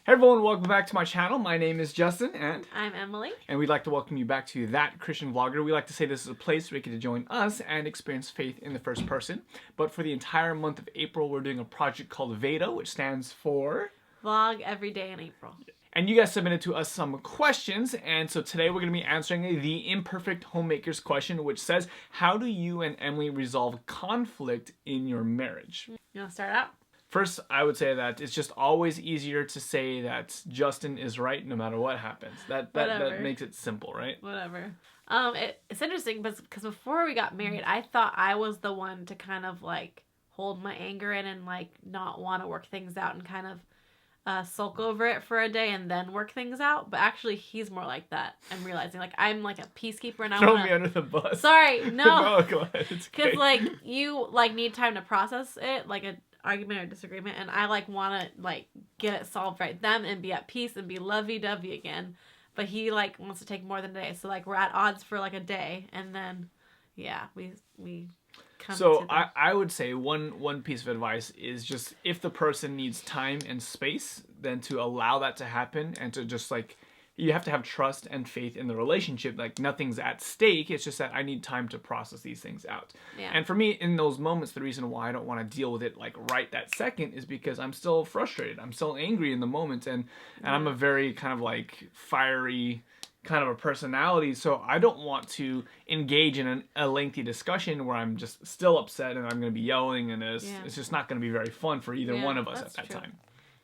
Hey everyone, welcome back to my channel. My name is Justin and I'm Emily. And we'd like to welcome you back to That Christian Vlogger. We like to say this is a place where you get to join us and experience faith in the first person. But for the entire month of April, we're doing a project called Wether, which stands for Vlog every day in April. And you guys submitted to us some questions, and so today we're going to be answering the imperfect homemaker's question, which says, how do you and Emily resolve conflict in your marriage? You want to start out? First, I would say that it's just always easier to say that Justin is right no matter what happens. That makes it simple, right? Whatever. It's interesting because before we got married, I thought I was the one to kind of like hold my anger in and like not want to work things out and kind of sulk over it for a day and then work things out. But actually, he's more like that. I'm realizing like I'm like a peacekeeper and I Throw me under the bus. Sorry, no. No, go ahead. It's okay. Because like you like need time to process it, like a argument or disagreement, and I like want to like get it solved right then and be at peace and be lovey-dovey again. But he like wants to take more than a day, so like we're at odds for like a day, and then yeah, we come. So I would say one piece of advice is just if the person needs time and space, then to allow that to happen and to just like. You have to have trust and faith in the relationship. Like nothing's at stake. It's just that I need time to process these things out. Yeah. And for me, in those moments, the reason why I don't want to deal with it like right that second is because I'm still frustrated. I'm still angry in the moment, and I'm a very kind of like fiery kind of a personality. So I don't want to engage in a lengthy discussion where I'm just still upset and I'm going to be yelling, and it's just not going to be very fun for either one of us at that time.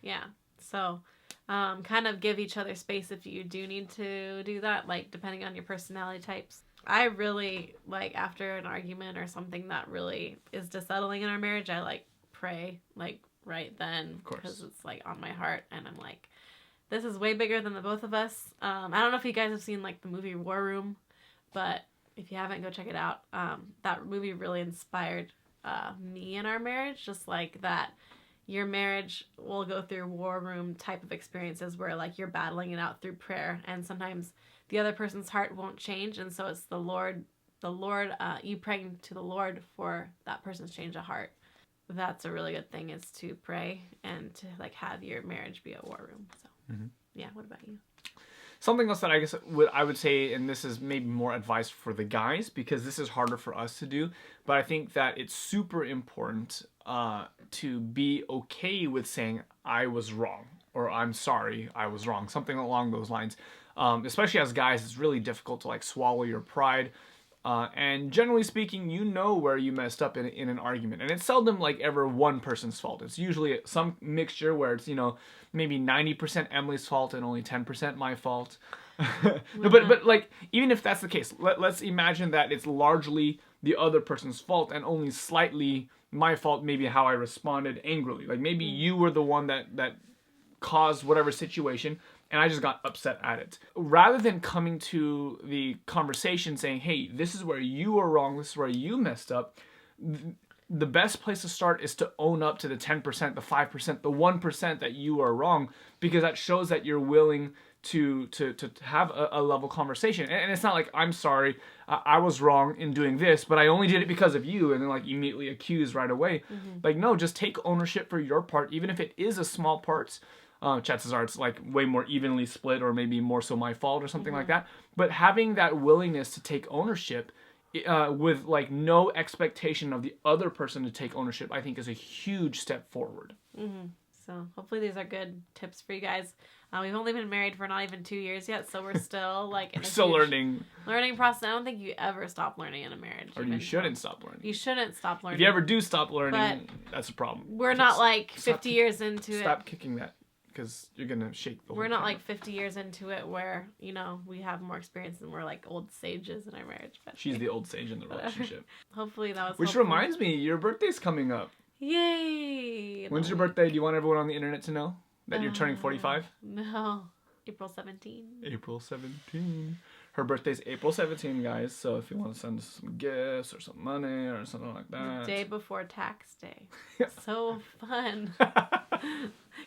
Yeah. So. Kind of give each other space if you do need to do that, like depending on your personality types. I really like after an argument or something that really is dissettling in our marriage, I like pray like right then because it's like on my heart and I'm like, this is way bigger than the both of us. I don't know if you guys have seen like the movie War Room, but if you haven't, go check it out. That movie really inspired me in our marriage, just like that. Your marriage will go through war room type of experiences where like you're battling it out through prayer, and sometimes the other person's heart won't change, and so it's the Lord, you praying to the Lord for that person's change of heart. That's a really good thing, is to pray and to like have your marriage be a war room. So yeah, what about you? Something else that I guess I would say, and this is maybe more advice for the guys because this is harder for us to do, but I think that it's super important to be okay with saying I was wrong or I'm sorry I was wrong, something along those lines. Especially as guys, it's really difficult to like swallow your pride. And generally speaking, you know where you messed up in an argument. And it's seldom like ever one person's fault. It's usually some mixture where it's, you know, maybe 90% Emily's fault and only 10% my fault. No, but like, even if that's the case, let's imagine that it's largely the other person's fault and only slightly my fault, maybe how I responded angrily. Like maybe you were the one that caused whatever situation, and I just got upset at it. Rather than coming to the conversation saying, hey, this is where you were wrong, this is where you messed up, the best place to start is to own up to the 10%, the 5%, the 1% that you are wrong, because that shows that you're willing to have a level conversation. And it's not like, I'm sorry, I was wrong in doing this, but I only did it because of you, and then like immediately accuse right away. Like, no, just take ownership for your part, even if it is a small part. Chances are it's like way more evenly split, or maybe more so my fault or something like that. But having that willingness to take ownership with like no expectation of the other person to take ownership, I think is a huge step forward. So hopefully these are good tips for you guys. We've only been married for not even 2 years yet, so we're still like in a still learning process. I don't think you ever stop learning in a marriage. Or you shouldn't stop learning. You shouldn't stop learning. If you ever do stop learning, that's a problem. We're not like 50 years into it. Stop kicking that, because you're gonna shake the whole We're not camera. like 50 years into it where, you know, we have more experience and we're like old sages in our marriage. But she's the old sage in the relationship. Hopefully that was Which reminds me, your birthday's coming up. Yay! When's your birthday? Do you want everyone on the internet to know that you're turning 45? No. April 17. April 17. Her birthday's April 17, guys. So if you want to send us some gifts or some money or something like that. The day before tax day. So fun.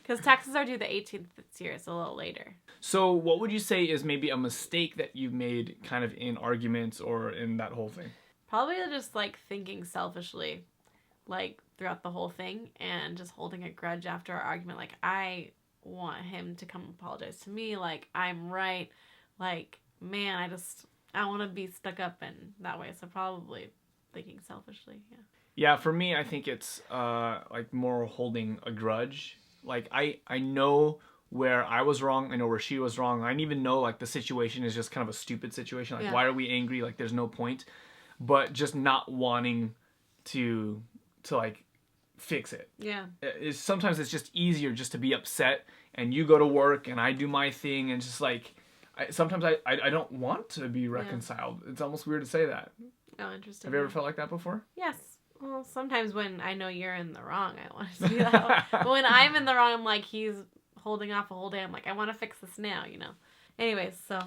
Because taxes are due the 18th this year. It's a little later. So what would you say is maybe a mistake that you've made kind of in arguments or in that whole thing? Probably just like thinking selfishly, like throughout the whole thing, and just holding a grudge after our argument. Like I want him to come apologize to me. Like, I'm right. Like, man, I want to be stuck up in that way. So probably thinking selfishly. Yeah. Yeah, for me, I think it's like more holding a grudge. Like I know where I was wrong. I know where she was wrong. I even know like the situation is just kind of a stupid situation. Like, Yeah. why are we angry? Like, there's no point. But just not wanting to like fix it. Yeah. Sometimes it's just easier just to be upset, and you go to work and I do my thing, and just like sometimes I don't want to be reconciled. It's almost weird to say that. Oh, interesting. Have you ever felt like that before? Yes. Well, sometimes when I know you're in the wrong, I want to do that. But when I'm in the wrong, I'm like, he's holding off a whole day. I'm like, I want to fix this now, you know. Anyways, so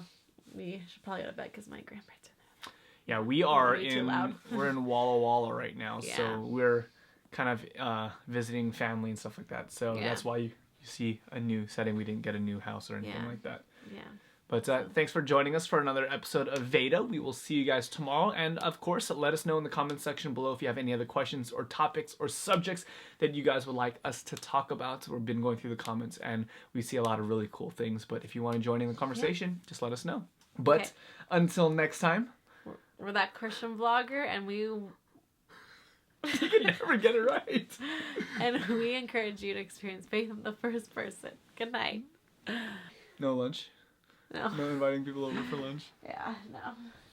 we should probably go to bed because my grandparents are there. Yeah, we are Way too loud. we're in Walla Walla right now, Yeah. so we're kind of visiting family and stuff like that. So that's why you see a new setting. We didn't get a new house or anything like that. Yeah. But thanks for joining us for another episode of Veda. We will see you guys tomorrow. And of course, let us know in the comments section below if you have any other questions or topics or subjects that you guys would like us to talk about. We've been going through the comments and we see a lot of really cool things. But if you want to join in the conversation, just let us know. But until next time. We're that Christian vlogger and we... You can never get it right. And we encourage you to experience faith in the first person. Good night. No lunch? No. No inviting people over for lunch? Yeah, no.